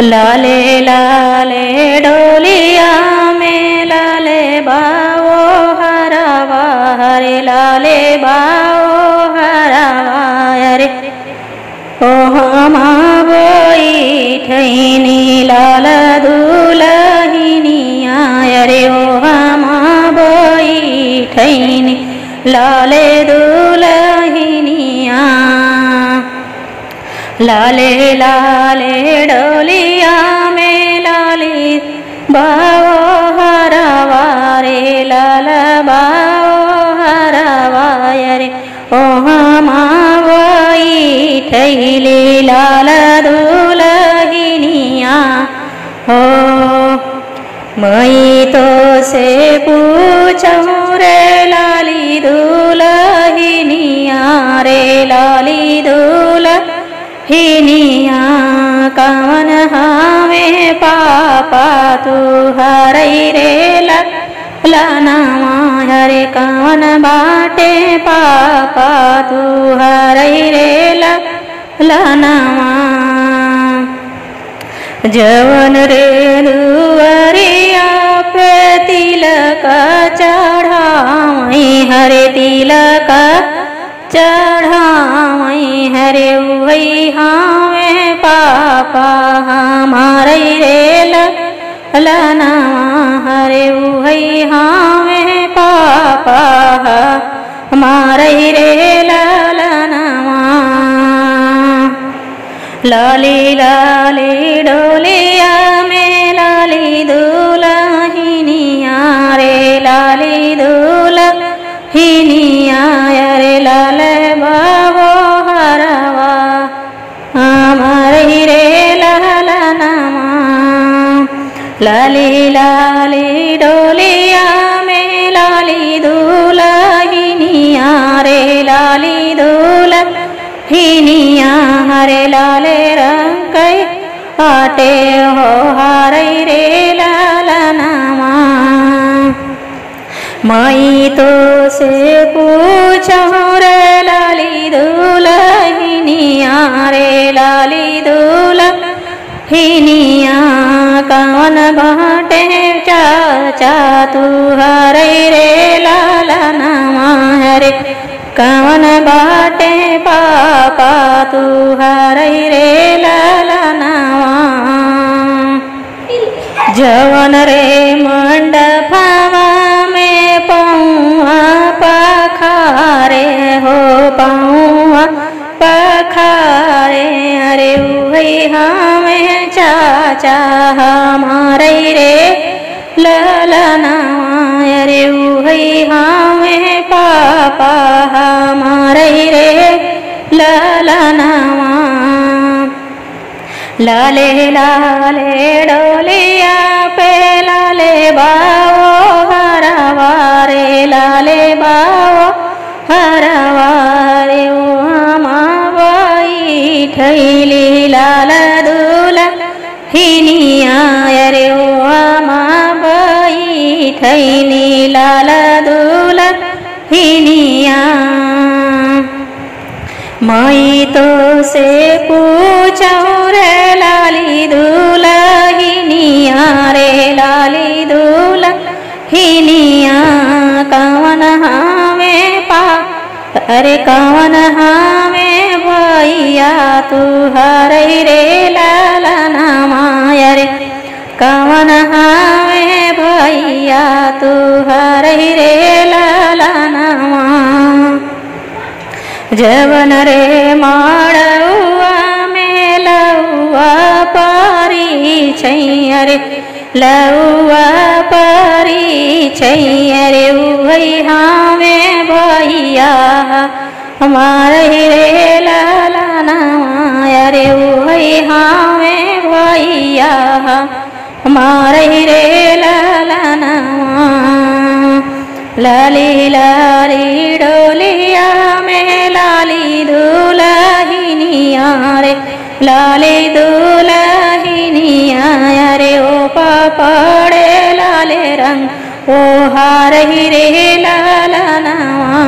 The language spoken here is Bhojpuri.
लाले लाले डोलिया में लाले बाओ हरावा हरे लाले बाओ हरावा रे ओ हमा बैठनी लाल दुलहिनिया रे ओ हमा बैठनी लाले दुलहिनिया लाले लाले डोलिया में लाली बाओ हरावा रे लाल बाओ हरावा रे ओ हमा बैठली लाल दुलहिनिया हो मैं तो से पूछूं रे लाली दुलहिनिया रे लाली दुलहिनिया कवन हमें पापा तू हरई रे लनावा हरे कवन बाटे पापा तू हरई रे लनावा जवन रे दुवरिया पे तिलक चढ़ावई हरे तिलक चढ़ावई हरे वही हमें पापा हमारे रे लनावा हरे वही हमें पापा हमारे रे लनावा लाली लाली डोलिया में लाली दुलहिनिया रे लाली दुलहिनिया रे लाल बाबो हरावा हमारे रे लनावा लाली लाली डोलिया में लाली दुलहिनिया रे लाली दुलहिनिया हरे लाले रंग आटे हो हरे रे लनावा मैं तो से पूछूं रे लाली दुलहिनिया रे लाली दुलहिनिया कवन बाटे चाचा तू हरे रे लनावा हरे कवन बाटे पापा तू हरई रे लनावा जवन रे मंडपवा में पौआ पखारे हो पौआ पखारे अरे वही हमें चाचा हमारे रे लनावा अरे वही हमें पापा हमारे रे लनावा लाले लाले डोलिया पे लाले बाओ हरावा रे लाले बाओ हरावा रे ओ हमा बैठली लाल दुलहिनिया रे ओ हमा बैठली लाल दुलहिनिया मैं तो से पूछूं रे लाली दुलहिनिया रे लाली दुलहिनिया कवन हमें अरे कवन हमें भैया तू हरई रे लनावा रे कवन हमें भैया तू हरई रे लनावा जवन रे माड़ुआ में लउआ पारी छैया रे लउआ पारी छैया रे वही हमें भैया हमारे रे लनावा रे वही हमें भैया हमारे रे लनावा लाली लाली डोलिया में लाली दुलहिनिया रे लाली दुलहिनिया रे ओ पापड़े लाले रंग ओ हारही रे लनावा